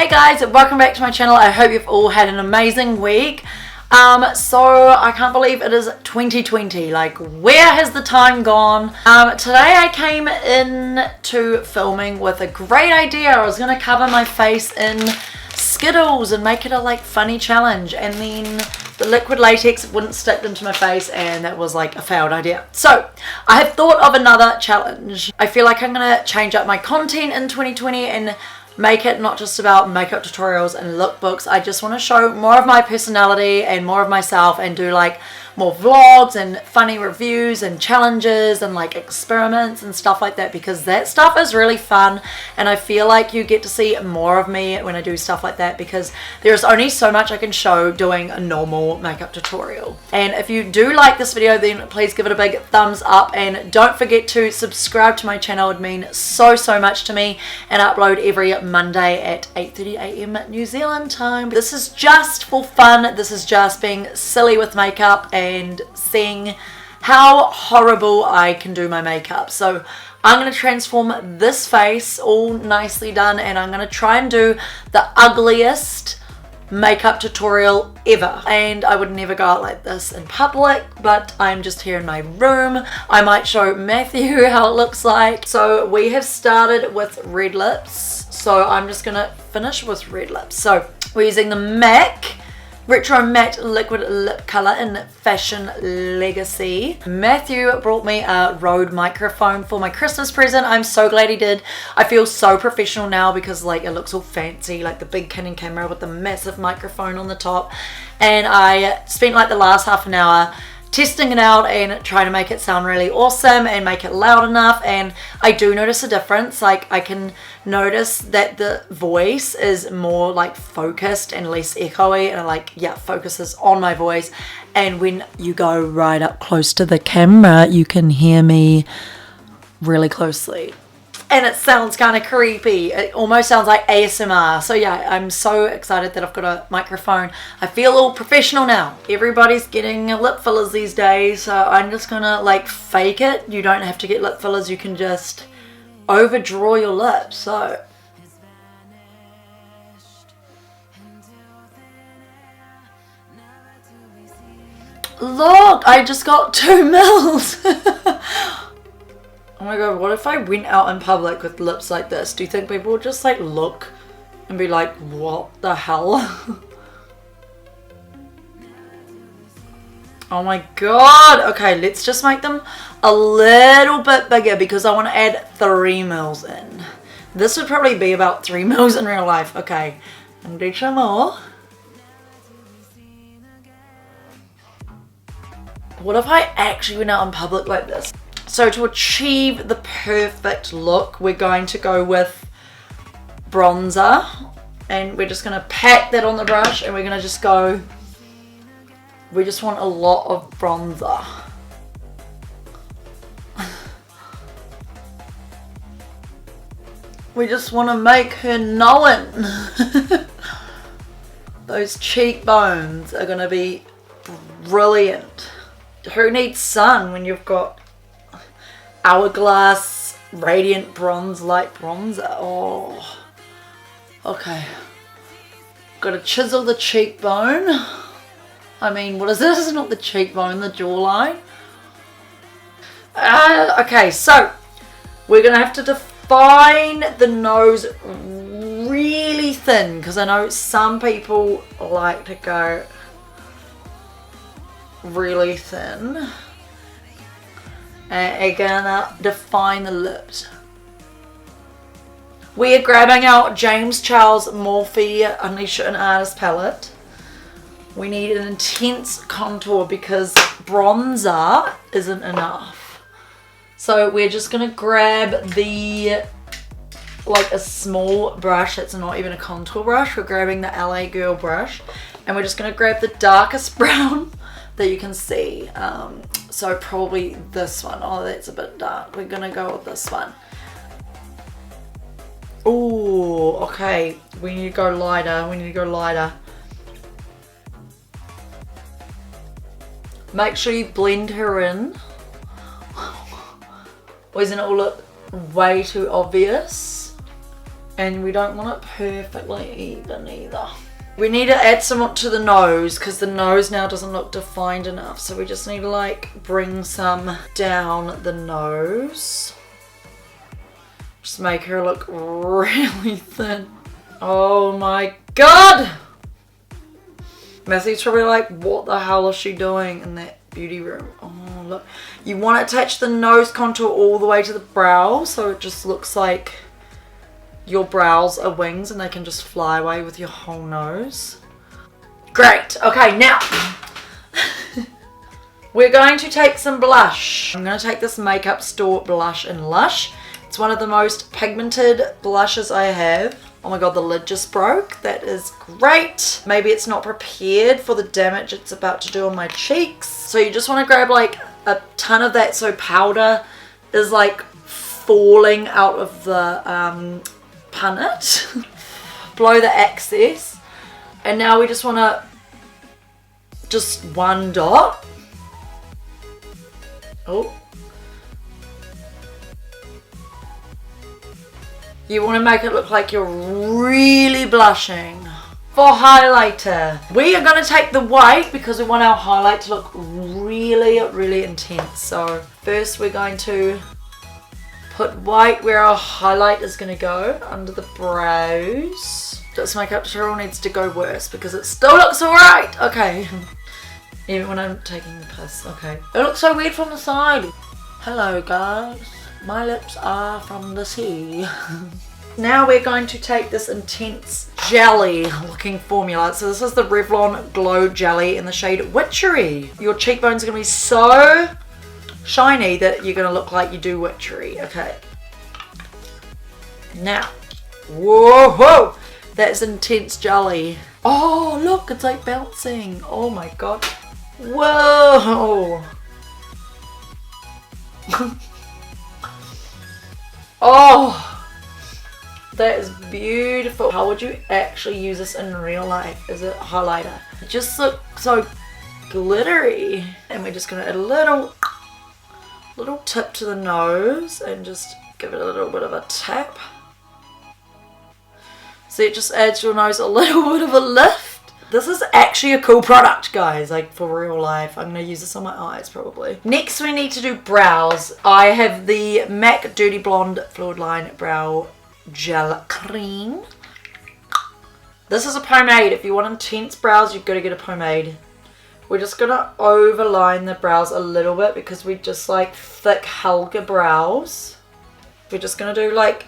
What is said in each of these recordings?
Hey guys, welcome back to my channel. I hope you've all had an amazing week. So I can't believe it is 2020. Like, where has the time gone? Today I came in to filming with a great idea. I was gonna cover my face in Skittles and make it a like funny challenge, and then the liquid latex wouldn't stick into my face and that was like a failed idea. So I have thought of another challenge. I feel like I'm gonna change up my content in 2020 and make it not just about makeup tutorials and lookbooks. I just want to show more of my personality and more of myself and do like more vlogs and funny reviews and challenges and like experiments and stuff like that, because that stuff is really fun and I feel like you get to see more of me when I do stuff like that, because there's only so much I can show doing a normal makeup tutorial. And if you do like this video, then please give it a big thumbs up and don't forget to subscribe to my channel. It would mean so much to me, and I upload every Monday at 8:30 AM New Zealand time. This is just for fun. This is just being silly with makeup and seeing how horrible I can do my makeup. So I'm going to transform this face all nicely done, and I'm going to try and do the ugliest makeup tutorial ever. And I would never go out like this in public, but I'm just here in my room. I might show Matthew how it looks like. So we have started with red lips, so I'm just going to finish with red lips. So we're using the MAC Retro Matte Liquid Lip Color in Fashion Legacy. Matthew brought me a Rode microphone for my Christmas present. I'm so glad he did. I feel so professional now because like it looks all fancy, like the big Canon camera with the massive microphone on the top. And I spent like the last half an hour testing it out and trying to make it sound really awesome and make it loud enough, and I do notice a difference. Like I can notice that the voice is more like focused and less echoey, and like focuses on my voice, and when you go right up close to the camera you can hear me really closely. And it sounds kind of creepy. It almost sounds like ASMR. So yeah, I'm so excited that I've got a microphone. I feel all professional now. Everybody's getting lip fillers these days, so I'm just gonna like fake it. You don't have to get lip fillers. You can just overdraw your lips. So look, I just got 2 mils. Oh my god, what if I went out in public with lips like this? Do you think people would just like look and be like, what the hell? Oh my god. Okay, let's just make them a little bit bigger because I want to add 3 mils in. This would probably be about 3 mils in real life. Okay, and do some more. What if I actually went out in public like this? So to achieve the perfect look, we're going to go with bronzer, and we're just going to pack that on the brush, and we're going to just go, we just want a lot of bronzer. We just want to make her known. Those cheekbones are going to be brilliant. Who needs sun when you've got Hourglass Radiant Bronze Light Bronzer? Oh, okay. Gotta chisel the cheekbone. I mean, what is this? This is not the cheekbone, the jawline. Okay, so we're gonna have to define the nose really thin, because I know some people like to go really thin. And we're gonna define the lips. We are grabbing our James Charles Morphe Alyshia and Artist palette. We need an intense contour because bronzer isn't enough. So we're just gonna grab the, like a small brush. It's not even a contour brush. We're grabbing the LA Girl brush, and we're just gonna grab the darkest brown that you can see. So probably this one. Oh, that's a bit dark. We're gonna go with this one. Oh, okay. We need to go lighter. We need to go lighter. Make sure you blend her in. Or isn't it all look way too obvious? And we don't want it perfectly even either. We need to add some to the nose because the nose now doesn't look defined enough. So we just need to like bring some down the nose. Just make her look really thin. Oh my god! Mathie's probably like, what the hell is she doing in that beauty room? Oh look. You want to attach the nose contour all the way to the brow so it just looks like your brows are wings and they can just fly away with your whole nose. Great. Okay, now we're going to take some blush. I'm going to take this Makeup Store blush in Lush. It's one of the most pigmented blushes I have. Oh my god, the lid just broke. That is great. Maybe it's not prepared for the damage it's about to do on my cheeks. So you just want to grab like a ton of that so powder is like falling out of the punnet. Blow the excess. And now we just want to just one dot. Oh. You want to make it look like you're really blushing. For highlighter, we are going to take the white because we want our highlight to look really, really intense. So first we're going to put white where our highlight is going to go, under the brows. This makeup tutorial needs to go worse because it still looks alright. Okay. Even when I'm taking the piss. Okay. It looks so weird from the side. Hello guys. My lips are from the sea. Now we're going to take this intense jelly looking formula. So this is the Revlon Glow Jelly in the shade Witchery. Your cheekbones are going to be so shiny that you're going to look like you do witchery. Okay. Now. Whoa! That's intense jelly. Oh, look. It's like bouncing. Oh my god. Whoa! Oh, that is beautiful. How would you actually use this in real life? Is it highlighter? It just looks so glittery. And we're just gonna add a little tip to the nose and just give it a little bit of a tap. See, it just adds your nose a little bit of a lift. This is actually a cool product, guys, like for real life. I'm going to use this on my eyes probably. Next we need to do brows. I have the MAC Dirty Blonde Fluid Line Brow Gel Cream. This is a pomade. If you want intense brows, you've got to get a pomade. We're just going to overline the brows a little bit because we just like thick Helga brows. We're just going to do like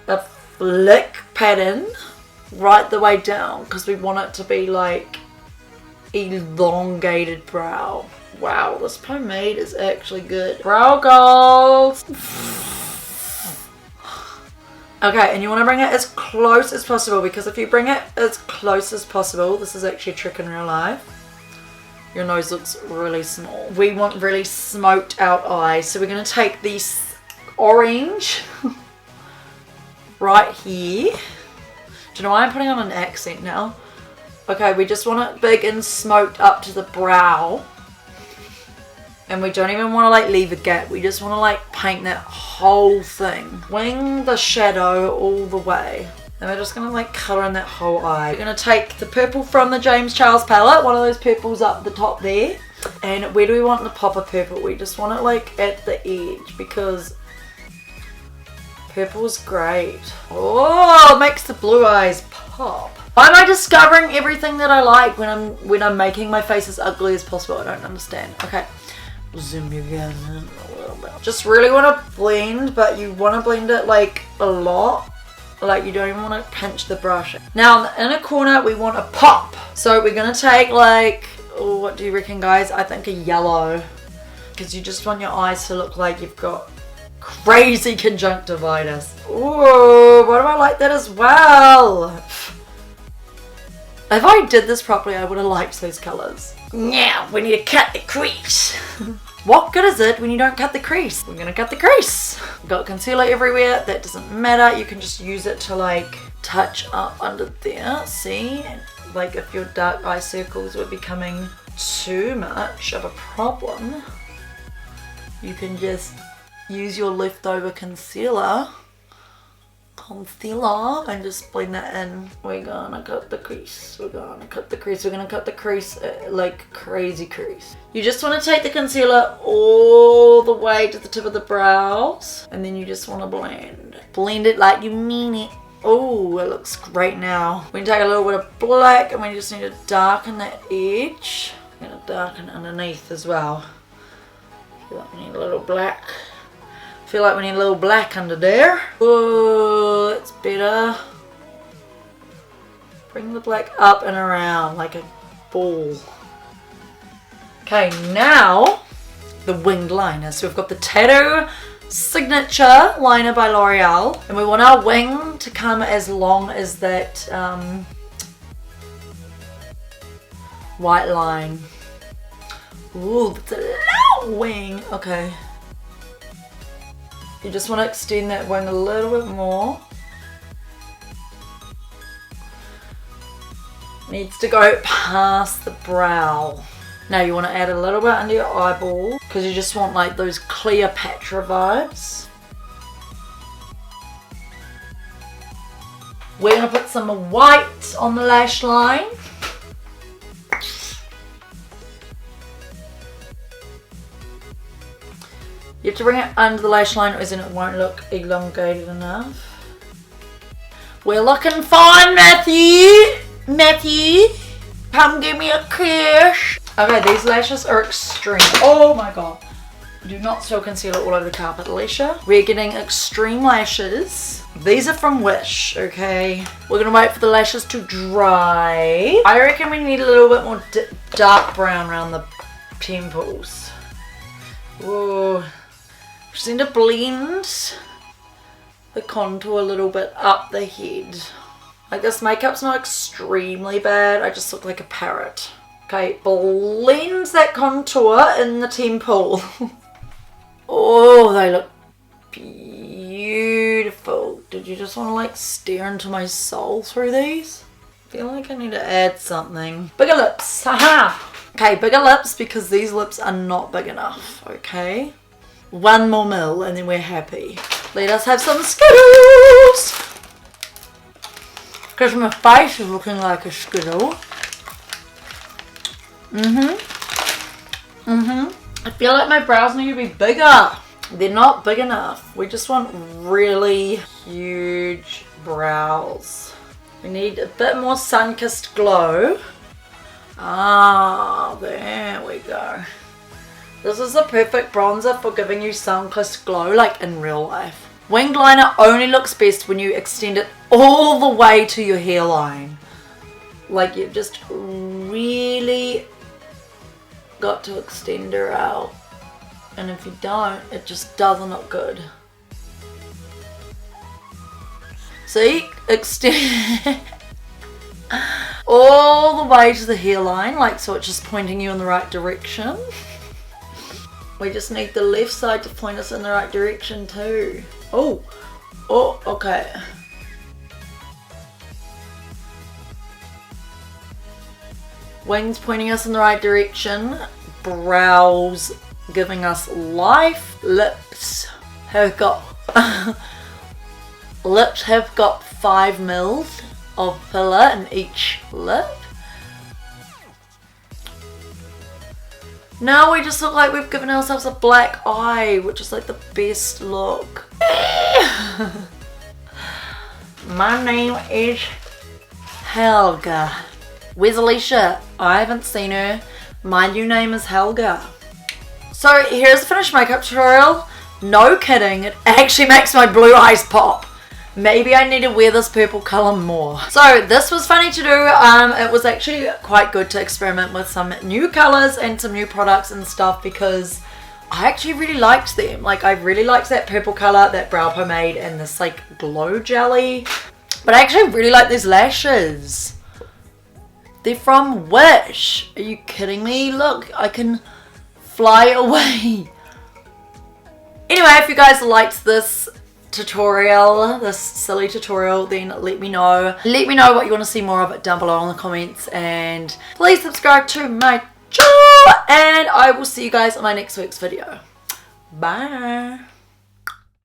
a flick pattern right the way down because we want it to be like elongated brow. Wow, this pomade is actually good. Brow goals. Okay, and you want to bring it as close as possible because if you bring it as close as possible, this is actually a trick in real life, your nose looks really small. We want really smoked out eyes, so we're going to take this orange right here. Do you know why I'm putting on an accent now? Okay, we just want it big and smoked up to the brow. And we don't even want to like leave a gap. We just want to like paint that whole thing. Wing the shadow all the way. And we're just going to like colour in that whole eye. We're going to take the purple from the James Charles palette. One of those purples up the top there. And where do we want the pop of purple? We just want it like at the edge because purple's great. Oh, it makes the blue eyes pop. Why am I discovering everything that I like when I'm making my face as ugly as possible? I don't understand. Okay, zoom you guys in a little bit. Just really want to blend, but you want to blend it like a lot. Like you don't even want to pinch the brush. Now in the inner corner we want a pop. So we're gonna take like, oh, what do you reckon, guys? I think a yellow, because you just want your eyes to look like you've got crazy conjunctivitis. Ooh, why do I like that as well? If I did this properly, I would have liked those colours. Now, we need to cut the crease. What good is it when you don't cut the crease? We're gonna cut the crease. We've got concealer everywhere, that doesn't matter. You can just use it to like touch up under there, see? Like if your dark eye circles were becoming too much of a problem, you can just use your leftover concealer concealer and just blend that in. We're gonna cut the crease. We're gonna cut the crease like crazy crease. You just want to take the concealer all the way to the tip of the brows, and then you just want to blend it like you mean it. Oh, it looks great now. We can take a little bit of black and we just need to darken that edge. I'm gonna darken underneath as well. I feel like we need a little black. Feel like we need a little black under there. Oh, that's better. Bring the black up and around like a ball. Okay, now the winged liner. So we've got the Tailor Signature liner by L'Oreal, and we want our wing to come as long as that white line. Ooh, that's a long wing. Okay. You just want to extend that wing a little bit more. Needs to go past the brow. Now you want to add a little bit under your eyeball because you just want like those Cleopatra vibes. We're going to put some white on the lash line. You have to bring it under the lash line, as in it won't look elongated enough. We're looking fine, Matthew. Matthew, come give me a kiss. Okay, these lashes are extreme. Oh my god. Do not spill concealer all over the carpet, Alyshia. We're getting extreme lashes. These are from Wish, okay? We're gonna wait for the lashes to dry. I reckon we need a little bit more dark brown around the temples. Whoa. Just need to blend the contour a little bit up the head. Like, this makeup's not extremely bad. I just look like a parrot. Okay, blend that contour in the temple. Oh, they look beautiful. Did you just want to like stare into my soul through these? I feel like I need to add something. Bigger lips, haha. Okay, bigger lips because these lips are not big enough, okay? One more mil and then we're happy. Let us have some Skittles! Because my face is looking like a Skittle. I feel like my brows need to be bigger. They're not big enough. We just want really huge brows. We need a bit more sun-kissed glow. Ah, there we go. This is the perfect bronzer for giving you sun-kissed glow like in real life. Winged liner only looks best when you extend it all the way to your hairline. Like, you've just really got to extend her out. And if you don't, it just doesn't look good. See? Extend all the way to the hairline, like so it's just pointing you in the right direction. We just need the left side to point us in the right direction too. Oh, okay. Wings pointing us in the right direction. Brows giving us life. Lips have got 5 mils of filler in each lip. Now we just look like we've given ourselves a black eye, which is like the best look. My name is Helga. Where's Alyshia? I haven't seen her. My new name is Helga. So here's the finished makeup tutorial. No kidding, it actually makes my blue eyes pop. Maybe I need to wear this purple colour more. So this was funny to do. It was actually quite good to experiment with some new colours and some new products and stuff because I actually really liked them. Like, I really liked that purple colour, that brow pomade, and this like glow jelly. But I actually really like these lashes. They're from Wish. Are you kidding me? Look, I can fly away. Anyway, if you guys liked this tutorial, this silly tutorial, then let me know. Let me know what you want to see more of it down below in the comments, and please subscribe to my channel, and I will see you guys on my next week's video. Bye.